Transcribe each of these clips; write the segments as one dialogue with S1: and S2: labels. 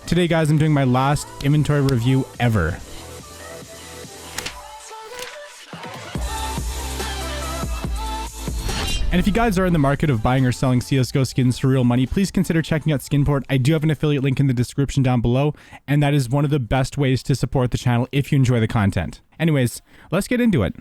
S1: Today, guys, I'm doing my last inventory review ever. And if you guys are in the market of buying or selling CSGO skins for real money, please consider checking out Skinport. I do have an affiliate link in the description down below, and that is one of the best ways to support the channel if you enjoy the content. Anyways, let's get into it.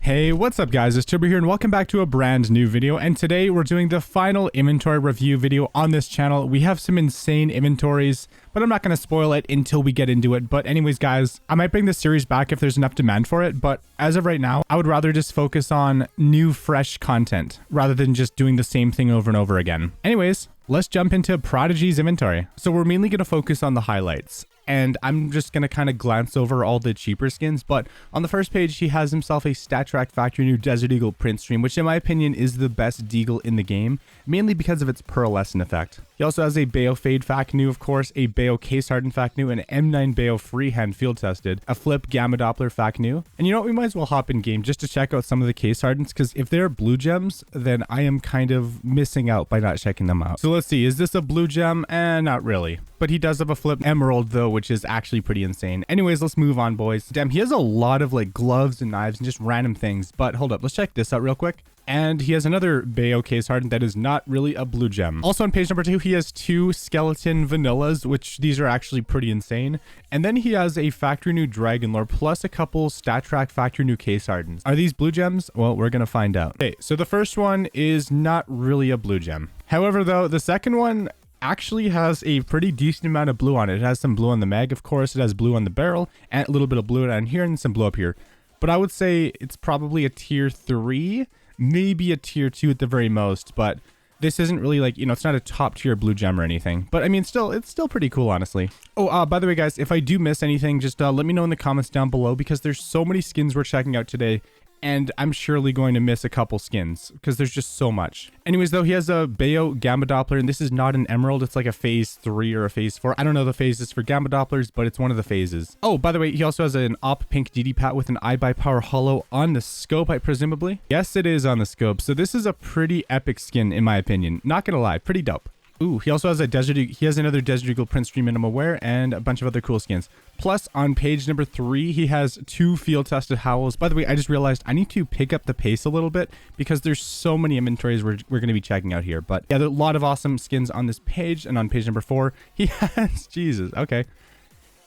S1: Hey, what's up guys, it's Turbo here and welcome back to a brand new video, and today we're doing the final inventory review video on this channel. We have some insane inventories, but I'm not going to spoil it until we get into it. But anyways guys, I might bring this series back if there's enough demand for it, but as of right now, I would rather just focus on new fresh content rather than just doing the same thing over and over again. Anyways, let's jump into Prodigy's inventory. So we're mainly going to focus on the highlights, and I'm just going to kind of glance over all the cheaper skins. But on the first page, he has himself a StatTrak Factory New Desert Eagle print stream, which in my opinion is the best deagle in the game, mainly because of its pearlescent effect. He also has a Bayo Fade Fact New, of course, a Bayo Case Hardened Fact New, an M9 Bayo Freehand Field Tested, a Flip Gamma Doppler Fact New. And you know what, we might as well hop in game just to check out some of the case hardens, because if they're blue gems, then I am kind of missing out by not checking them out. So let's see, is this a blue gem? Not really. But he does have a Flip Emerald though, which is actually pretty insane. Anyways, let's move on, boys. Damn, he has a lot of like gloves and knives and just random things. But hold up, let's check this out real quick. And he has another Bayo Case Hardened that is not really a blue gem. Also on page number 2, he has 2 skeleton vanillas, which these are actually pretty insane. And then he has a Factory New Dragon Lore plus a couple StatTrak Factory New Case Hardens. Are these blue gems? Well, we're gonna find out. Okay, so the first one is not really a blue gem. However, though, the second one actually has a pretty decent amount of blue on it. It has some blue on the mag, of course. It has blue on the barrel and a little bit of blue down here and some blue up here. But I would say it's probably a tier 3. Maybe a tier 2 at the very most, but this isn't really like, you know, it's not a top tier blue gem or anything. But I mean, it's still pretty cool, honestly. Oh, by the way, guys, if I do miss anything, just let me know in the comments down below, because there's so many skins we're checking out today, and I'm surely going to miss a couple skins because there's just so much. Anyways, though, he has a Bayo Gamma Doppler, and this is not an emerald. It's like a phase 3 or a phase 4. I don't know the phases for Gamma Dopplers, but it's one of the phases. Oh, by the way, he also has an Op Pink DD Pat with an iBuyPower Hollow on the scope, presumably. Yes, it is on the scope. So this is a pretty epic skin, in my opinion. Not gonna lie, pretty dope. Ooh, he also has another Desert Eagle print stream in aware and a bunch of other cool skins. Plus, on page number 3, he has 2 field tested howls. By the way, I just realized I need to pick up the pace a little bit because there's so many inventories we're going to be checking out here. But yeah, there are a lot of awesome skins on this page. And on page number 4, he has, Jesus, okay.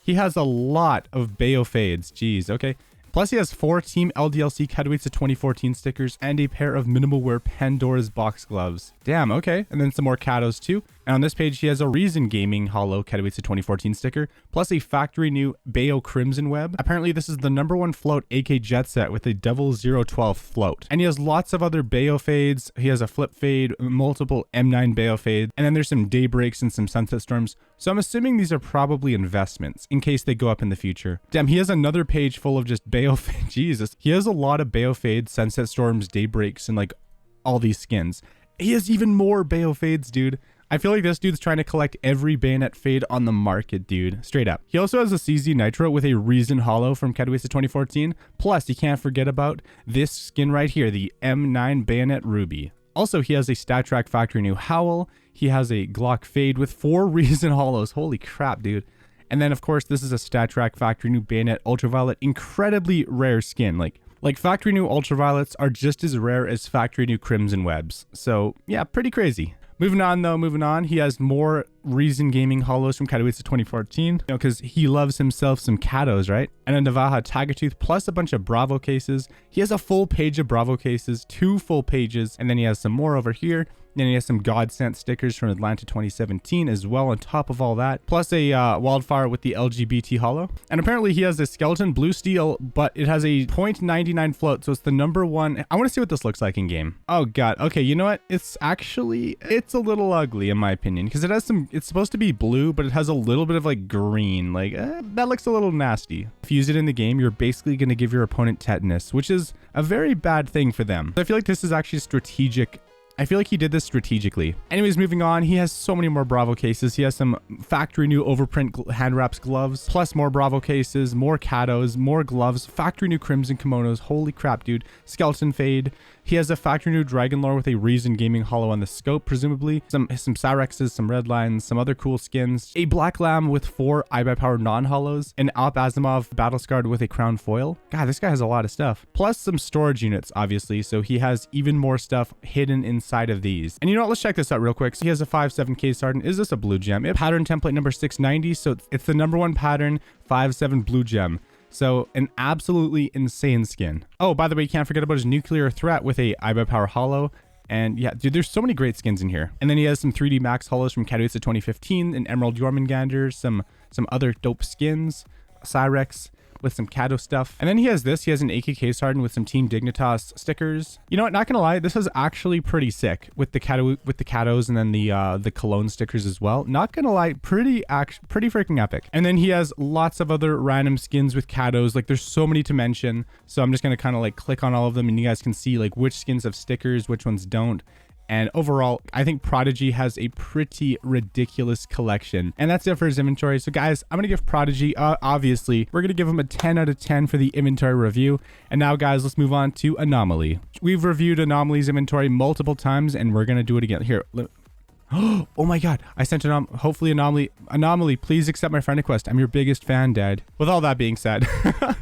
S1: He has a lot of Bayo Fades, jeez, okay. Plus, he has 4 Team LDLC Cutaways to 2014 stickers and a pair of Minimal Wear Pandora's Box gloves. Damn, okay. And then some more Katos too. And on this page, he has a Reason Gaming Hollow Cutaways to 2014 sticker, plus a Factory New Bayo Crimson Web. Apparently, this is the #1 float AK Jet Set with a Devil 012 float. And he has lots of other Bayo Fades. He has a Flip Fade, multiple M9 Bayo Fades, and then there's some Daybreaks and some Sunset Storms. So I'm assuming these are probably investments in case they go up in the future. Damn, he has another page full of just Bayo Fade. Jesus. He has a lot of Bayo Fades, Sunset Storms, Daybreaks, and like all these skins. He has even more Bayo Fades, dude. I feel like this dude's trying to collect every Bayonet Fade on the market, dude. Straight up. He also has a CZ Nitro with a Reason Hollow from Cutaways to 2014. Plus, you can't forget about this skin right here, the M9 Bayonet Ruby. Also, he has a StatTrak Factory New Howl. He has a Glock Fade with 4 Reason Hollows. Holy crap, dude. And then, of course, this is a StatTrak Factory New Bayonet Ultraviolet. Incredibly rare skin. Like Factory New Ultraviolets are just as rare as Factory New Crimson Webs. So, yeah, pretty crazy. Moving on, though, he has more Reason Gaming Hollows from Cutaways to 2014, you know, because he loves himself some Katos, right? And a Navaja Tagatooth, plus a bunch of Bravo cases. He has a full page of Bravo cases, 2 full pages, and then he has some more over here. Then he has some God Sent stickers from Atlanta 2017 as well on top of all that. Plus a Wildfire with the LGBT Hollow. And apparently he has a Skeleton Blue Steel, but it has a 0.99 float. So it's the #1. I want to see what this looks like in game. Oh God. Okay, you know what? It's a little ugly in my opinion, because it has some, it's supposed to be blue, but it has a little bit of like green. Like that looks a little nasty. If you use it in the game, you're basically going to give your opponent tetanus, which is a very bad thing for them. I feel like this is actually strategic. I feel like he did this strategically. Anyways, moving on, he has so many more Bravo cases. He has some Factory New Overprint hand wraps gloves, plus more Bravo cases, more Katos, more gloves, Factory New Crimson kimonos. Holy crap, dude. Skeleton Fade. He has a factory new Dragon Lore with a Reason Gaming Hollow on the scope, presumably. Some Cyrexes, some red lines, some other cool skins. A Black Lamb with 4 iBuyPower non-hollows. An Op Asimov Battle Scarred with a Crown Foil. God, this guy has a lot of stuff. Plus some storage units, obviously. So he has even more stuff hidden inside of these. And you know what? Let's check this out real quick. So he has a 5.7K Sarden. Is this a blue gem? Pattern template number 690. So it's the #1 pattern, 5.7 blue gem. So an absolutely insane skin. Oh, by the way, you can't forget about his nuclear threat with a iBuyPower Hollow. And yeah, dude, there's so many great skins in here. And then he has some 3D Max Hollows from Katowice 2015, an Emerald Jormungandr, some other dope skins, Cyrex with some Kato stuff. And then he has this. He has an AKK Sarden with some Team Dignitas stickers. You know what? Not gonna lie, this is actually pretty sick with the Katos and then the Cologne stickers as well. Not gonna lie, pretty freaking epic. And then he has lots of other random skins with Katos. Like there's so many to mention. So I'm just gonna kind of like click on all of them and you guys can see like which skins have stickers, which ones don't. And overall, I think Prodigy has a pretty ridiculous collection. And that's it for his inventory. So guys, I'm going to give Prodigy, obviously, we're going to give him a 10 out of 10 for the inventory review. And now guys, let's move on to Anomaly. We've reviewed Anomaly's inventory multiple times and we're going to do it again. Here, oh my god, I sent hopefully Anomaly, please accept my friend request. I'm your biggest fan, Dad. With all that being said,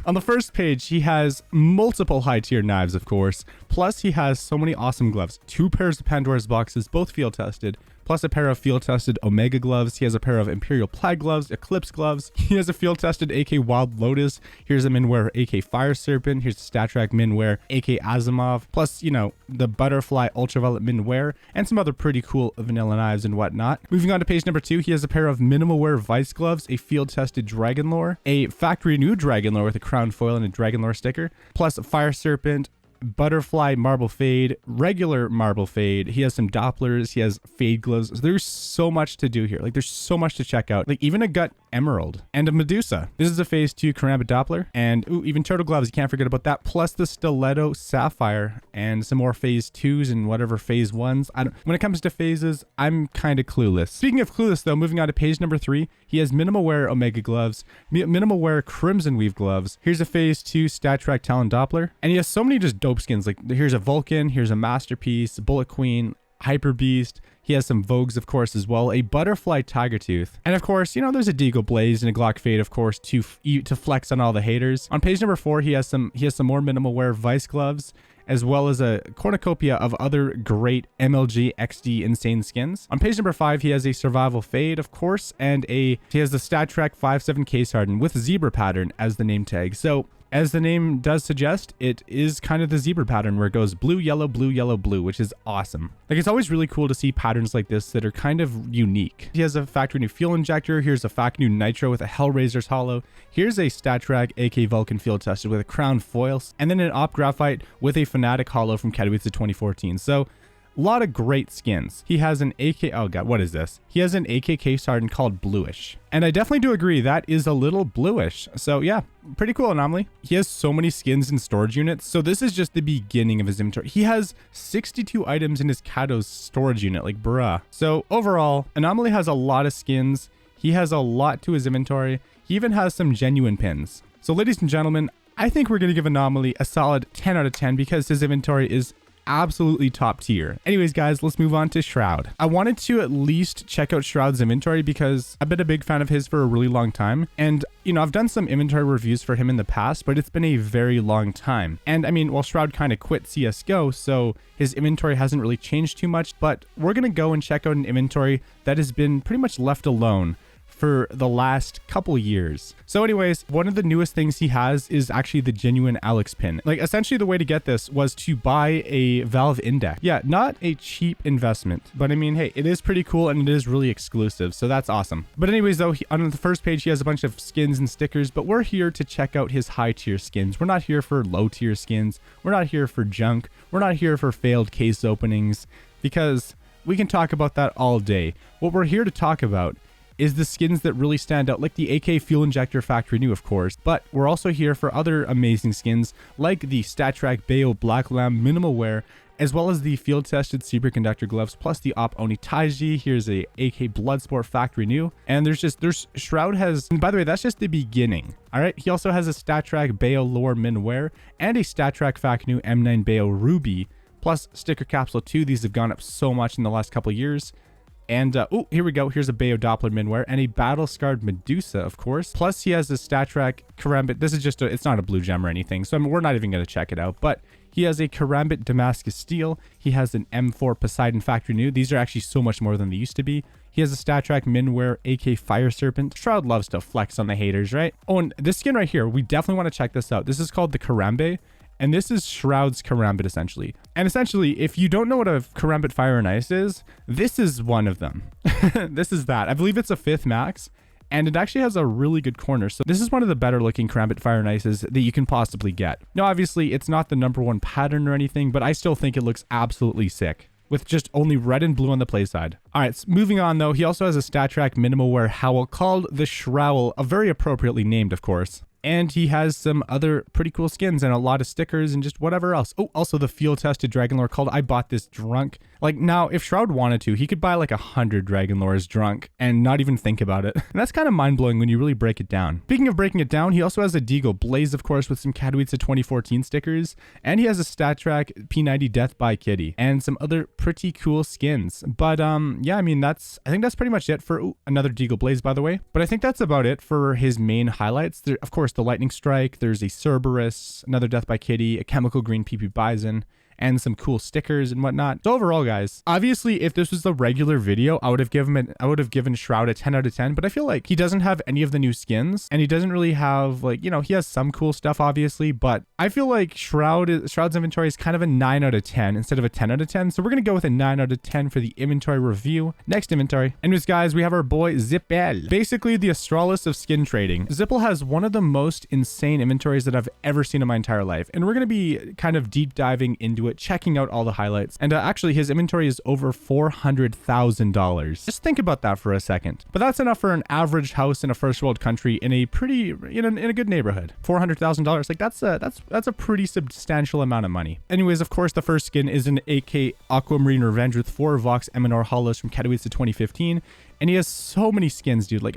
S1: on the first page, he has multiple high tier knives, of course. Plus, he has so many awesome gloves. 2 pairs of Pandora's boxes, both field tested. Plus a pair of field-tested Omega gloves. He has a pair of Imperial Plague gloves, Eclipse gloves. He has a field-tested AK Wild Lotus. Here's a Minware AK Fire Serpent. Here's a StatTrak Minware AK Asimov. Plus, you know, the Butterfly Ultraviolet Minware and some other pretty cool vanilla knives and whatnot. Moving on to page number 2, he has a pair of Minimal Wear Vice gloves, a field-tested Dragon Lore, a factory new Dragon Lore with a crown foil and a Dragon Lore sticker, plus a Fire Serpent, Butterfly Marble Fade, regular Marble Fade. He has some Dopplers. He has Fade gloves. There's so much to do here. Like, there's so much to check out. Like, even a Gut Emerald and a Medusa. This is a Phase 2 Karambit Doppler. And, ooh, even Turtle Gloves. You can't forget about that. Plus the Stiletto Sapphire and some more Phase 2s and whatever Phase 1s. When it comes to phases, I'm kind of clueless. Speaking of clueless, though, moving on to page number 3, he has Minimal Wear Omega gloves, Minimal Wear Crimson Weave gloves. Here's a Phase 2 StatTrak Talon Doppler. And he has so many just dope skins. Like, here's a Vulcan, here's a Masterpiece, Bullet Queen, Hyper Beast. He has some Vogues, of course, as well. A Butterfly Tiger Tooth. And of course, you know, there's a Deagle Blaze and a Glock Fade, of course, to flex on all the haters. On page number 4, he has some more Minimal Wear Vice gloves, as well as a cornucopia of other great MLG XD insane skins. On page number 5, he has a Survival Fade, of course, and he has the StatTrak 5.7K Sarden with Zebra pattern as the name tag. So, as the name does suggest, it is kind of the zebra pattern where it goes blue, yellow, blue, yellow, blue, which is awesome. Like, it's always really cool to see patterns like this that are kind of unique. He has a factory new fuel injector. Here's a factory new nitro with a Hellraiser's hollow. Here's a StatTrak AK Vulcan field tested with a crown foil, and then an Op Graphite with a Fnatic hollow from Katowice 2014. So, a lot of great skins. He has an AK, oh god, what is this? He has an AKK Sarden called Bluish. And I definitely do agree, that is a little bluish. So yeah, pretty cool Anomaly. He has so many skins and storage units. So this is just the beginning of his inventory. He has 62 items in his Kato's storage unit, like bruh. So overall, Anomaly has a lot of skins. He has a lot to his inventory. He even has some genuine pins. So ladies and gentlemen, I think we're gonna give Anomaly a solid 10 out of 10 because his inventory is absolutely top tier. Anyways, guys, let's move on to Shroud. I wanted to at least check out Shroud's inventory because I've been a big fan of his for a really long time. And, you know, I've done some inventory reviews for him in the past, but it's been a very long time. And I mean, well, Shroud kind of quit CSGO, so his inventory hasn't really changed too much, but we're going to go and check out an inventory that has been pretty much left alone for the last couple years. So anyways, one of the newest things he has is actually the genuine Alex pin. Like, essentially the way to get this was to buy a Valve Index. Yeah, not a cheap investment, but I mean, hey, it is pretty cool and it is really exclusive, so that's awesome. But anyways, though, on the first page, he has a bunch of skins and stickers, but we're here to check out his high tier skins. We're not here for low tier skins. We're not here for junk. We're not here for failed case openings, because we can talk about that all day. What we're here to talk about is the skins that really stand out, like the AK Fuel Injector Factory New, of course, but we're also here for other amazing skins like the StatTrak Bayo Black Lamb Minimal Wear, as well as the field-tested Superconductor gloves, plus the Op Oni Taiji. Here's a AK Bloodsport Factory New, and there's Shroud has, and by the way, that's just the beginning. All right, he also has a StatTrak Bayo Lore Min Wear and a StatTrak Factory New M9 Bayo Ruby plus sticker capsule 2. These have gone up so much in the last couple years. And, oh, here we go. Here's a Bayo Doppler Minware and a Battle Scarred Medusa, of course. Plus, he has a StatTrak Karambit. This is just it's not a blue gem or anything, so we're not even going to check it out. But he has a Karambit Damascus Steel. He has an M4 Poseidon Factory New. These are actually so much more than they used to be. He has a StatTrak Minware AK Fire Serpent. Shroud loves to flex on the haters, right? Oh, and this skin right here, we definitely want to check this out. This is called the Karambit. And this is Shroud's Karambit, essentially. And essentially, if you don't know what a Karambit Fire and Ice is, this is one of them. This is that. I believe it's a 5th max, and it actually has a really good corner. So this is one of the better looking Karambit Fire and Ices that you can possibly get. Now, obviously, it's not the #1 pattern or anything, but I still think it looks absolutely sick, with just only red and blue on the play side. All right, so moving on though, he also has a StatTrak Minimal Wear Howl called the Shroud, a very appropriately named, of course. And he has some other pretty cool skins and a lot of stickers and just whatever else. Oh, also the field tested Dragon Lore called I Bought This Drunk. Like, now, if Shroud wanted to, he could buy like 100 Dragon Lores drunk and not even think about it. And that's kind of mind-blowing when you really break it down. Speaking of breaking it down, he also has a Deagle Blaze, of course, with some Katowice 2014 stickers. And he has a StatTrak P90 Death by Kitty and some other pretty cool skins. But yeah, I mean, I think that's pretty much it for another Deagle Blaze, by the way. But I think that's about it for his main highlights. There, of course, the Lightning Strike, there's a Cerberus, another Death by Kitty, a Chemical Green PP Bison, and some cool stickers and whatnot. So overall, guys, obviously, if this was the regular video, I would have given Shroud a 10 out of 10, but I feel like he doesn't have any of the new skins, and he doesn't really have, like, you know, he has some cool stuff, obviously, but I feel like Shroud's inventory is kind of a 9 out of 10 instead of a 10 out of 10, so we're gonna go with a 9 out of 10 for the inventory review. Next inventory. Anyways, guys, we have our boy ZipeL, basically the Astralis of skin trading. ZipeL has one of the most insane inventories that I've ever seen in my entire life, and we're gonna be kind of deep diving into it, checking out all the highlights. And actually, his inventory is over $400,000. Just think about that for a second. But that's enough for an average house in a first world country in a pretty, in a good neighborhood. $400,000, like that's a pretty substantial amount of money. Anyways, of course, the first skin is an AK Aquamarine Revenge with 4 Vox Eminor Hollows from Katowice 2015, and he has so many skins, dude. Like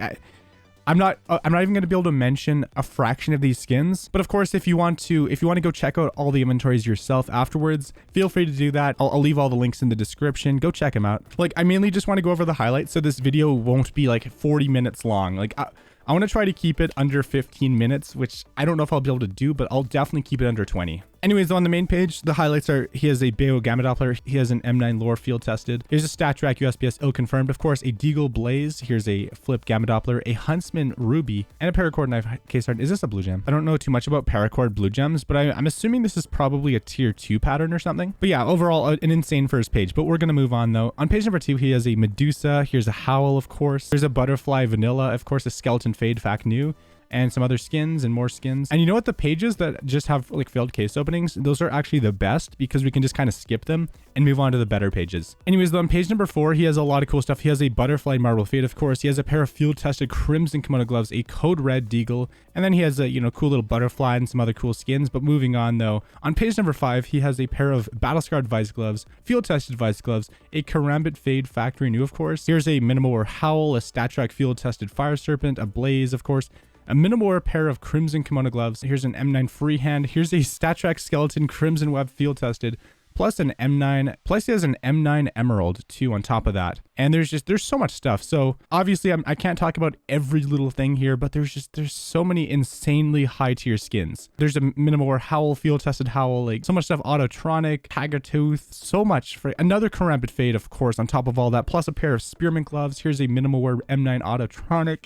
S1: I'm not even going to be able to mention a fraction of these skins, but of course, if you want to go check out all the inventories yourself afterwards, feel free to do that. I'll leave all the links in the description. Go check them out. Like, I mainly just want to go over the highlights, so this video won't be like 40 minutes long. Like, I want to try to keep it under 15 minutes, which I don't know if I'll be able to do, but I'll definitely keep it under 20. Anyways, on the main page, the highlights are he has a Bayo Gamma Doppler, he has an M9 Lore field tested, here's a StatTrak USPS ill confirmed, of course, a Deagle Blaze, here's a Flip Gamma Doppler, a Huntsman Ruby, and a Paracord Knife case art. Is this a blue gem? I don't know too much about Paracord blue gems, but I'm assuming this is probably a tier 2 pattern or something. But yeah, overall, an insane first page, but we're going to move on though. On page number 2, he has a Medusa, here's a Howl, of course, there's a Butterfly Vanilla, of course, a Skeleton Fade Fact New, and some other skins and more skins. And you know what? The pages that just have like failed case openings, those are actually the best because we can just kind of skip them and move on to the better pages. Anyways, though, on page number 4, he has a lot of cool stuff. He has a Butterfly Marble Fade, of course. He has a pair of field tested Crimson Kimono gloves, a Code Red Deagle, and then he has a, you know, cool little butterfly and some other cool skins. But moving on though, on page number 5, he has a pair of Battle Scarred Vice gloves, field tested Vice gloves, a Karambit Fade Factory New, of course. Here's a Minimal Wear Howl, a StatTrak field tested Fire Serpent, a Blaze, of course, a Minimal Wear pair of Crimson Kimono gloves. Here's an M9 Freehand. Here's a StatTrak Skeleton Crimson Web field tested, plus an M9. Plus he has an M9 Emerald too on top of that. And there's so much stuff. So obviously I can't talk about every little thing here, but there's so many insanely high tier skins. There's a Minimal Wear Howl, field tested Howl, like so much stuff. Autotronic, Hagatooth, so much for another Karambit Fade, of course, on top of all that, plus a pair of Spearmint gloves. Here's a Minimal Wear M9 Autotronic.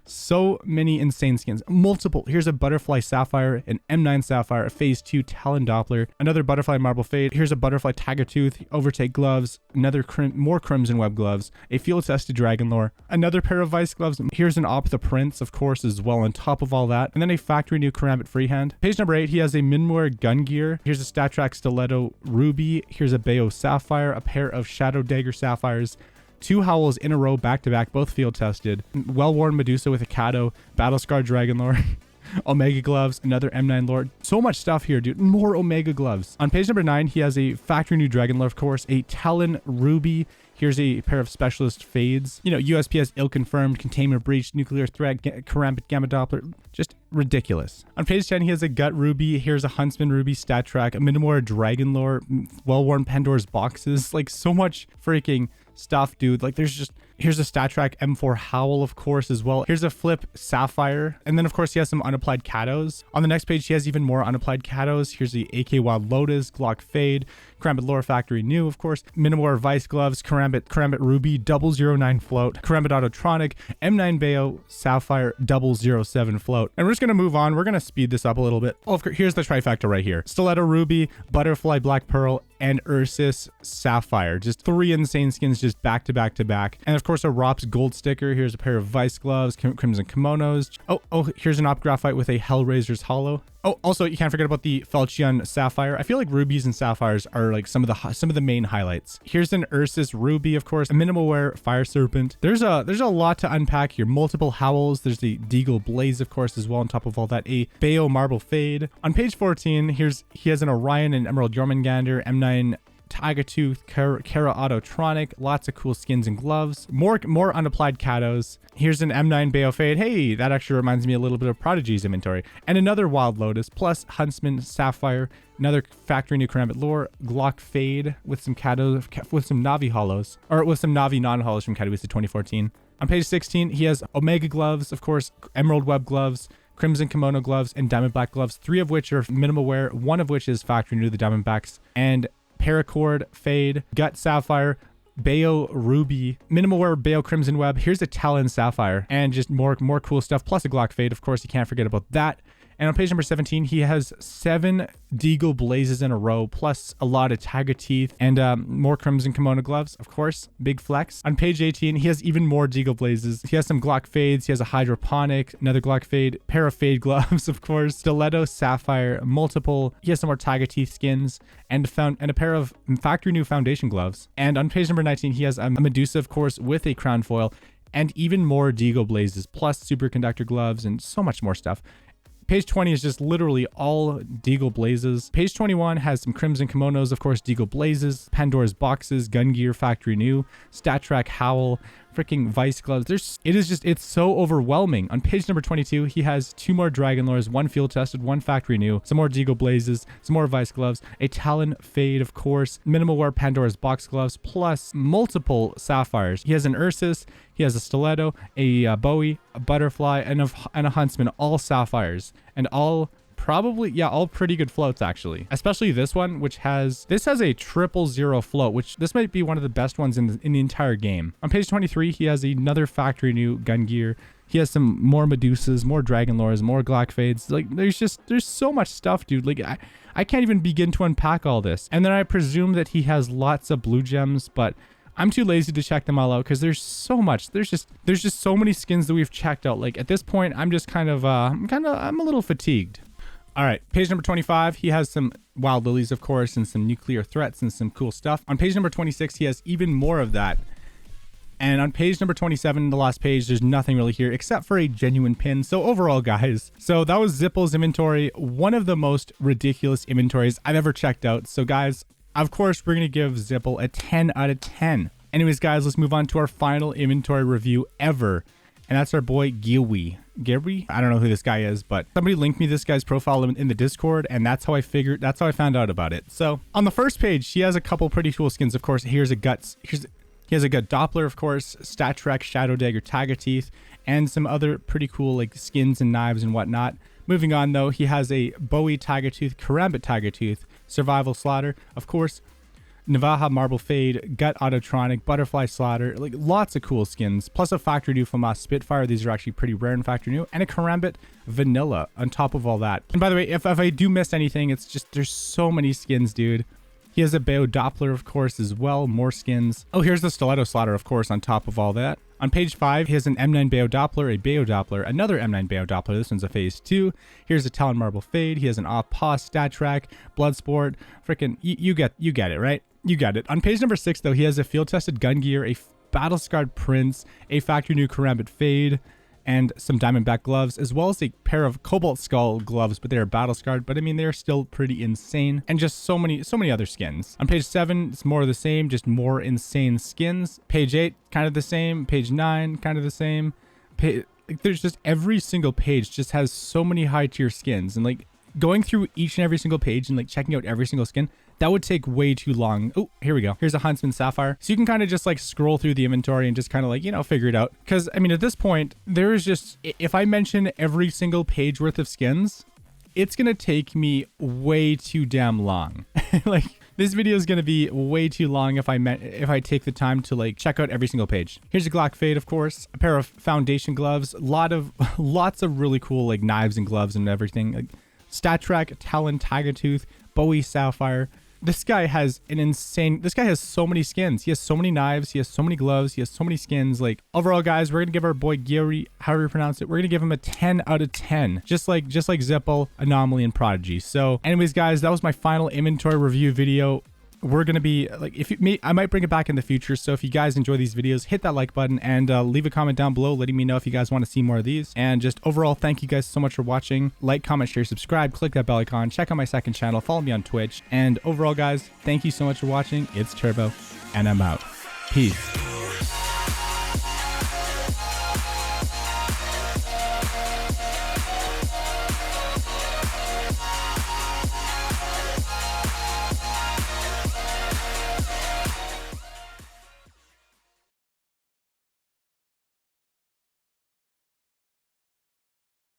S1: So many insane skins. Multiple. Here's a Butterfly Sapphire, an M9 Sapphire, a Phase 2 Talon Doppler, another Butterfly Marble Fade. Here's a Butterfly Tagatooth, Overtake gloves, another more Crimson Web gloves, a field tested Dragon Lore, another pair of Vice gloves. Here's an Op the Prince, of course, as well on top of all that, and then a factory new Karambit Freehand. Page number 8, he has a Minware Gun Gear. Here's a StatTrak Stiletto Ruby. Here's a Bayo Sapphire, a pair of Shadow Dagger Sapphires, 2 Howls in a row back to back, both field tested. Well-worn Medusa with a Kato, Battle Scar Dragon Lore, Omega gloves, another M9 Lord. So much stuff here, dude. More Omega gloves. On page number 9, he has a factory new Dragon Lore, of course, a Talon Ruby. Here's a pair of specialist fades. You know, USPS ill-confirmed, containment breach, nuclear threat, karambit gamma Doppler. Just ridiculous. On page 10, he has a Gut Ruby. Here's a Huntsman Ruby stat track, a Minimuur Dragon Lore, well-worn Pandora's boxes. Like, so much freaking stuff, dude. Like, here's a stat track M4 Howl, of course, as well. Here's a Flip Sapphire. And then, of course, he has some unapplied Katos. On the next page, he has even more unapplied Katos. Here's the AK Wild Lotus, Glock Fade, Karambit Lore Factory New, of course, Minimuur Vice Gloves, Karambit Ruby, 009 Float, Karambit Autotronic, M9 Bayo Sapphire, 007 Float. And we're just going to move on. We're going to speed this up a little bit. Oh, of course, here's the trifecta right here. Stiletto Ruby, Butterfly Black Pearl, and Ursus Sapphire. Just 3 insane skins just back to back to back. And of course, a ROPS gold sticker. Here's a pair of Vice Gloves, Crimson Kimonos. Oh, here's an Op Graphite with a Hellraiser's Hollow. Oh, also, you can't forget about the Falchion Sapphire. I feel like rubies and sapphires are like some of the main highlights. Here's an Ursus Ruby, of course, a Minimalware Fire Serpent. There's a lot to unpack here. Multiple Howls. There's the Deagle Blaze, of course, as well. On top of all that, a Bayo Marble Fade. On page 14, he has an Orion and Emerald Jormungandr, M9 Tiger Tooth, Kara Autotronic, lots of cool skins and gloves, more unapplied Katos. Here's an M9 Bayo Fade. Hey, that actually reminds me a little bit of Prodigy's inventory. And another Wild Lotus, plus Huntsman Sapphire, another factory new Karambit Lore, Glock Fade with some Katos, with some Navi Hollows, or with some Navi non-hollows from Katowice 2014. On page 16, he has Omega gloves, of course, Emerald Web gloves, Crimson Kimono gloves, and Diamond Black gloves, 3 of which are minimal wear, 1 of which is factory new, the Diamondbacks, and Paracord Fade, Gut Sapphire, Bayo Ruby, Minimal Wear Bayo Crimson Web. Here's a Talon Sapphire, and just more cool stuff, plus a Glock Fade. Of course, you can't forget about that. And on page number 17, he has 7 Deagle Blazes in a row, plus a lot of Tiger Teeth and more Crimson Kimono gloves, of course. Big flex. On page 18, he has even more Deagle Blazes. He has some Glock Fades. He has a Hydroponic, another Glock Fade, pair of Fade gloves, of course, Stiletto Sapphire, multiple. He has some more Tiger Teeth skins and a pair of factory new Foundation gloves. And on page number 19, he has a Medusa, of course, with a crown foil and even more Deagle Blazes, plus superconductor gloves and so much more stuff. Page 20 is just literally all Deagle Blazes. Page 21 has some Crimson Kimonos, of course, Deagle Blazes, Pandora's Boxes, Gun Gear Factory New, Stat Track Howl, freaking Vice Gloves. It's so overwhelming. On page number 22, he has 2 more Dragon Lores, 1 field tested, 1 factory new, some more Deagle Blazes, some more Vice Gloves, a Talon Fade, of course, Minimal Wear Pandora's Box Gloves, plus multiple Sapphires. He has an Ursus, he has a Stiletto, a Bowie, a Butterfly, and a Huntsman, all Sapphires, and all pretty good floats, actually, especially this one, which has a 000 float, which this might be one of the best ones in the entire game. On page 23, he has another factory new Gun Gear. He has some more Medusas, more Dragon Lores, more Glock Fades. Like, there's so much stuff, dude. Like, I can't even begin to unpack all this. And then I presume that he has lots of blue gems, but I'm too lazy to check them all out because there's so much. There's just so many skins that we've checked out. Like, at this point, I'm just I'm a little fatigued. All right, page number 25, he has some Wild Lilies, of course, and some nuclear threats and some cool stuff. On page number 26, he has even more of that. And on page number 27, the last page, there's nothing really here except for a genuine pin. So overall, guys, so that was ZipeL's inventory, one of the most ridiculous inventories I've ever checked out. So guys, of course, we're going to give ZipeL a 10 out of 10. Anyways, guys, let's move on to our final inventory review ever. And that's our boy GeRy. I don't know who this guy is, but somebody linked me this guy's profile in the Discord, and that's how I found out about it. So on the first page, he has a couple pretty cool skins. Of course, he has a Gut Doppler, of course, Stat Trek, Shadow Dagger, Tiger Teeth, and some other pretty cool like skins and knives and whatnot. Moving on though, he has a Bowie Tiger Tooth, Karambit Tiger Tooth, Survival Slaughter, of course, Navaja Marble Fade, Gut Autotronic, Butterfly Slaughter, like lots of cool skins, plus a factory new FAMAS Spitfire. These are actually pretty rare in factory new, and a Karambit Vanilla on top of all that. And by the way, if I do miss anything, it's just there's so many skins, dude. He has a Bayo Doppler, of course, as well, more skins. Oh, here's the Stiletto Slaughter, of course, on top of all that. On page 5, he has an M9 Bayo Doppler, a Bayo Doppler, another M9 Bayo Doppler. This one's a phase 2. Here's a Talon Marble Fade. He has an Off-Paw Stat Track, Bloodsport. Freaking, you get it, right? You got it. On page number 6, though, he has a field-tested Gun Gear, a Battle-Scarred Prince, a factory new Karambit Fade, and some Diamondback gloves, as well as a pair of Cobalt Skull gloves, but they are battle scarred, but I mean, they're still pretty insane, and just so many other skins. On page 7, it's more of the same, just more insane skins. Page 8, kind of the same. Page 9, kind of the same. There's just every single page just has so many high tier skins, and like going through each and every single page and like checking out every single skin, that would take way too long. Oh, here we go. Here's a Huntsman Sapphire. So you can kind of just like scroll through the inventory and just kind of like, you know, figure it out. Because I mean, at this point, there is just, if I mention every single page worth of skins, it's going to take me way too damn long. Like this video is going to be way too long if I take the time to like check out every single page. Here's a Glock Fade, of course, a pair of foundation gloves, lots of really cool like knives and gloves and everything. Like StatTrak, Talon, Tiger Tooth, Bowie Sapphire. This guy has so many skins. He has so many knives. He has so many gloves. He has so many skins. Like overall, guys, we're going to give our boy GeRy, however you pronounce it, we're going to give him a 10 out of 10. Just like ZipeL, Anomaly, and Prodigy. So anyways, guys, that was my final inventory review video. We're going to be like, I might bring it back in the future. So if you guys enjoy these videos, hit that like button and leave a comment down below letting me know if you guys want to see more of these. And just overall, thank you guys so much for watching. Like, comment, share, subscribe, click that bell icon, check out my second channel, follow me on Twitch. And overall, guys, thank you so much for watching. It's Turbo and I'm out. Peace.